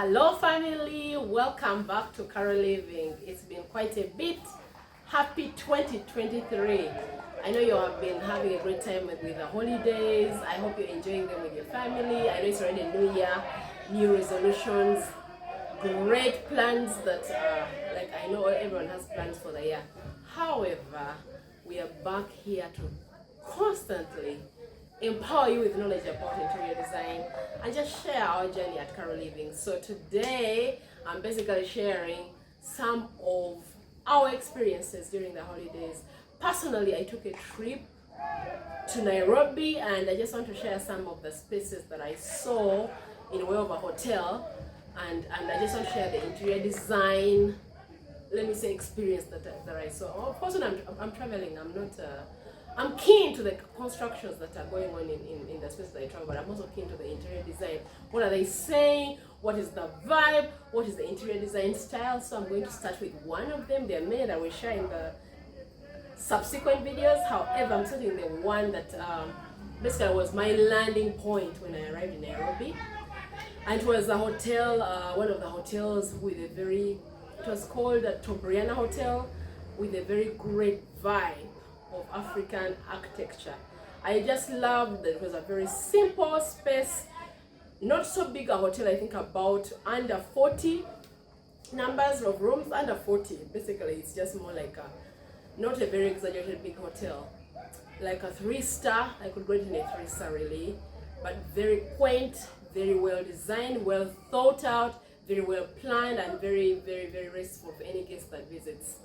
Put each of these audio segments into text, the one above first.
Hello family, welcome back to Carolliving. It's been quite a bit. Happy 2023. I know you have been having a great time with the holidays. I hope you're enjoying them with your family. I know it's already a new year, new resolutions, great plans that like I know everyone has plans for the year. However, we are back here to constantly empower you with knowledge about interior design and just share our journey at Carolliving. So today I'm basically sharing some of our experiences during the holidays. Personally, I took a trip to Nairobi and I just want to share some of the spaces that I saw in way of a hotel, and I just want to share the interior design, let me say, experience that I saw. Of course, when I'm traveling, I'm keen to the constructions that are going on in the space that I travel, but I'm also keen to the interior design. What are they saying? What is the vibe? What is the interior design style? So I'm going to start with one of them. There are many that we share in the subsequent videos. However, I'm starting the one that basically was my landing point when I arrived in Nairobi. And it was a hotel, one of the hotels with a very, it was called a Tobriana Hotel, with a very great vibe of African architecture. I just loved that it was a very simple space, not so big a hotel. I think about under 40 numbers of rooms, under 40. Basically, it's just more like a, not a very exaggerated big hotel, like a 3-star. I could go in a 3-star really, but very quaint, very well designed, well thought out, very well planned, and very restful for any guest that visits.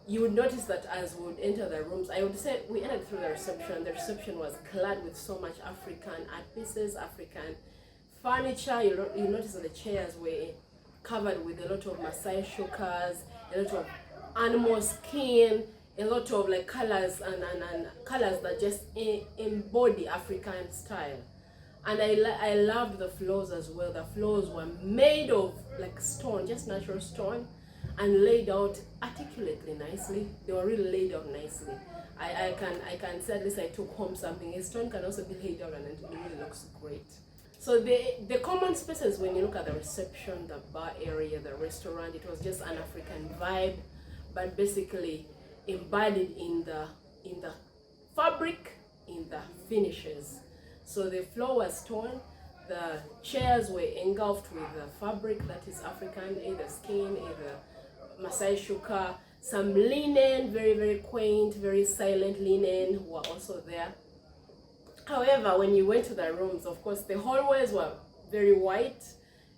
You would notice that as we would enter the rooms, I would say we entered through the reception. The reception was clad with so much African art pieces, African furniture. You notice that the chairs were covered with a lot of Maasai shukas, a lot of animal skin, a lot of like colors and colors that just embody African style. And I loved the floors as well. The floors were made of like stone, just natural stone, and laid out articulately nicely. They were really laid out nicely. I can say at least I took home something. A stone can also be laid out and it really looks great. So the common spaces, when you look at the reception, the bar area, the restaurant, it was just an African vibe, but basically embodied in the fabric, in the finishes. So the floor was stone, the chairs were engulfed with the fabric that is African, either skin, either Maasai shuka, some linen, very quaint, very silent linen were also there. However, when you went to the rooms, of course, the hallways were very white,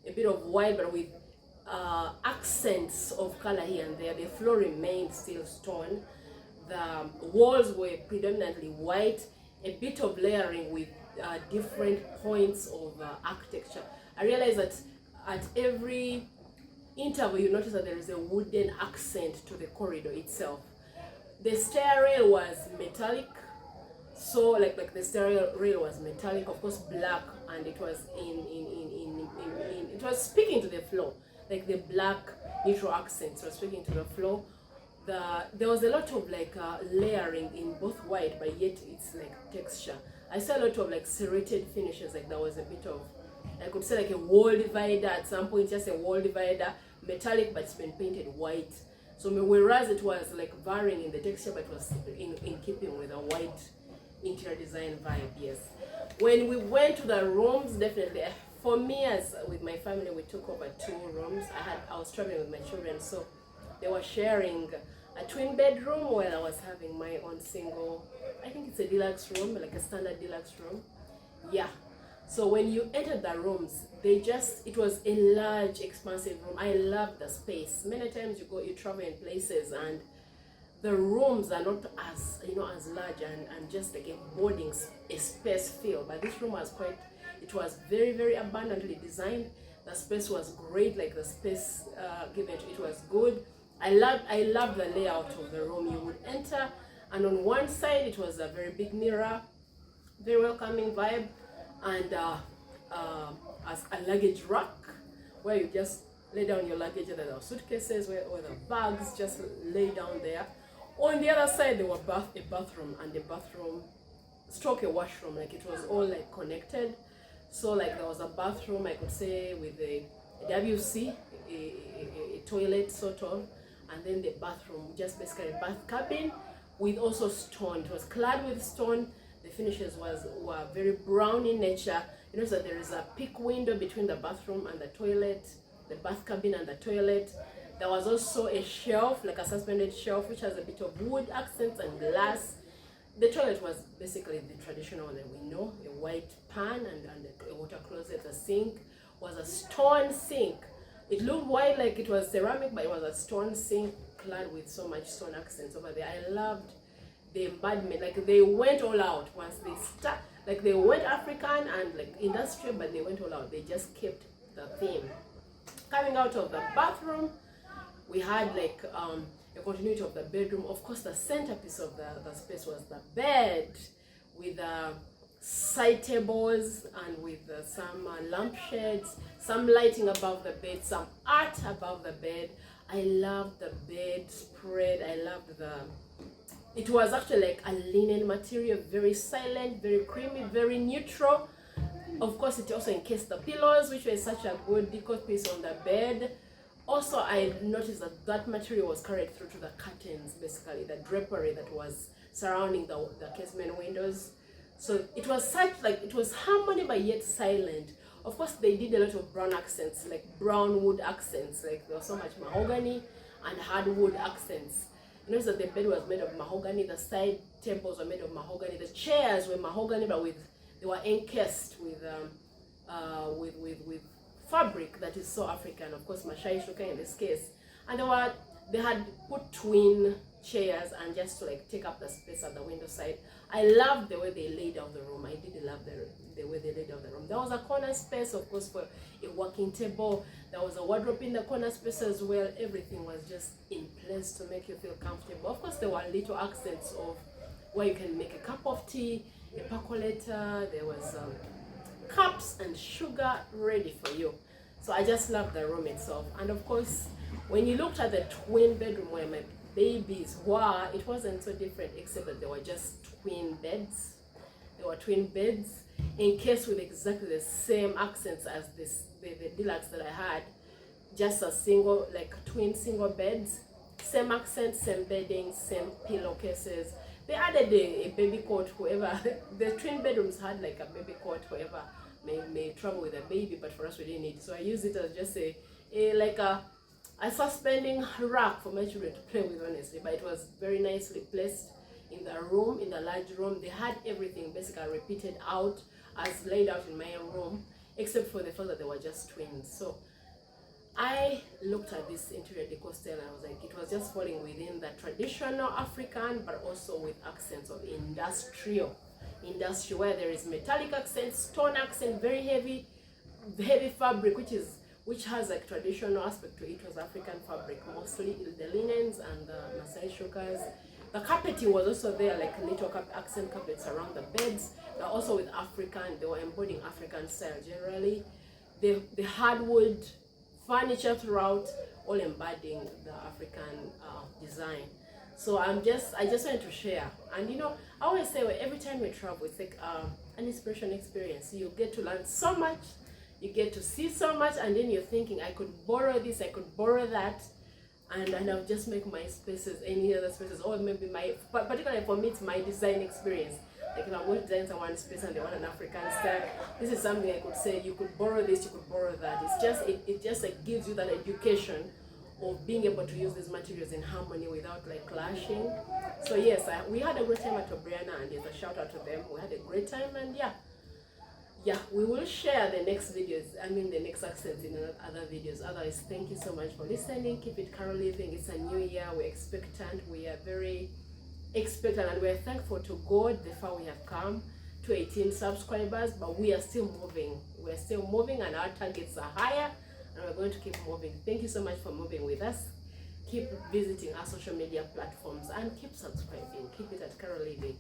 a bit of white, but with accents of color here and there. The floor remained still stone. The walls were predominantly white, a bit of layering with different points of architecture. I realized that at every interval you notice that there is a wooden accent to the corridor itself. The stair rail was metallic, so like the stair rail was metallic, of course black, and it was it was speaking to the floor, like the black neutral accents were speaking to the floor. There was a lot of like layering in both white, but yet it's like texture. I saw a lot of like serrated finishes, like there was a bit of, I could say like a wall divider at some point, just a wall divider, metallic, but it's been painted white. So whereas it was like varying in the texture, but it was in keeping with a white interior design vibe, yes. When we went to the rooms, definitely, for me as with my family, we took over 2 rooms. I was traveling with my children, so they were sharing a twin bedroom while I was having my own single, I think it's a deluxe room, like a standard deluxe room. Yeah. So when you entered the rooms, it was a large, expansive room. I loved the space. Many times you travel in places and the rooms are not as, as large and just like embodying a space feel. But this room was it was very abundantly designed. The space was great, like the space given, it was good. I loved the layout of the room. You would enter, and on one side it was a very big mirror, very welcoming vibe, and as a luggage rack where you just lay down your luggage, and there were suitcases where the bags just lay down there. On the other side there was a bathroom, and the bathroom stroke a washroom, like it was all like connected. So like there was a bathroom, I could say, with WC, a toilet sort of, and then the bathroom, just basically a bath cabin with also stone. It was clad with stone. The finishes were very brown in nature. You know, so there is a peak window between the bathroom and the toilet, the bath cabin and the toilet. There was also a shelf, like a suspended shelf, which has a bit of wood accents and glass. The toilet was basically the traditional one that we know, a white pan and a water closet. The sink was a stone sink. It looked white like it was ceramic, but it was a stone sink clad with so much stone accents over there. I loved the embodiment. Like they went all out once they start. Like they went African and like industrial, but they went all out. They just kept the theme. Coming out of the bathroom, we had like a continuity of the bedroom. Of course, the centerpiece of the space was the bed with side tables and with some lampshades, some lighting above the bed, some art above the bed. I loved the bed spread. I loved it was actually like a linen material, very silent, very creamy, very neutral. Of course, it also encased the pillows, which was such a good decor piece on the bed. Also, I noticed that material was carried through to the curtains, basically the drapery that was surrounding the casement windows. So it was it was harmony but yet silent. Of course, they did a lot of brown accents, like brown wood accents. Like there was so much mahogany and hardwood accents. You notice that the bed was made of mahogany. The side tables were made of mahogany. The chairs were mahogany, but they were encased with fabric that is so African. Of course, Mashai Shuka in this case. And they had put twin chairs and just to like take up the space at the window side. I loved the way they laid out the room. I did love the way they laid out the room. There was a corner space, of course, for a working table. There was a wardrobe in the corner space as well. Everything was just in place to make you feel comfortable. Of course, there were little accents of where you can make a cup of tea, a percolator. There was cups and sugar ready for you. So I just loved the room itself. And of course, when you looked at the twin bedroom where my babies were, it wasn't so different except that they were just twin beds. They were twin beds encased with exactly the same accents as the deluxe that I had. Just a single, like twin single beds, same accents, same bedding, same pillowcases. They added a baby cot, whoever, the twin bedrooms had like a baby cot, whoever may travel with a baby, but for us we didn't need it. So I used it as just a suspending rack for my children to play with, honestly. But it was very nicely placed in the room, in the large room. They had everything basically repeated out as laid out in my room, except for the fact that they were just twins. So I looked at this interior decor style and I was like, it was just falling within the traditional African, but also with accents of industrial, where there is metallic accent, stone accent, very heavy fabric, which has a traditional aspect to it. Was African fabric, mostly the linens and the Masai shukas. The carpeting was also there, like little accent carpets around the beds. They're also with African, they were embodying African style generally. The hardwood furniture throughout, all embodying the African design. So I just wanted to share. And you know, I always say every time we travel, it's like an inspiration experience. You get to learn so much, you get to see so much, and then you're thinking, I could borrow this, I could borrow that, and I'll just make my spaces any other spaces, or maybe particularly for me, it's my design experience. Like if I'm going to design someone's space and they want an African style, this is something I could say, you could borrow this, you could borrow that. It just like gives you that education of being able to use these materials in harmony without like clashing. So yes, we had a great time at Obriana, and there's a shout out to them. We had a great time, and yeah, we will share the next videos, the next accents in other videos. Otherwise, thank you so much for listening. Keep it Carolliving. It's a new year. We're expectant. We are very expectant, and we're thankful to God the far we have come to 18 subscribers, but we are still moving. We're still moving, and our targets are higher, and we're going to keep moving. Thank you so much for moving with us. Keep visiting our social media platforms and keep subscribing. Keep it at Carolliving.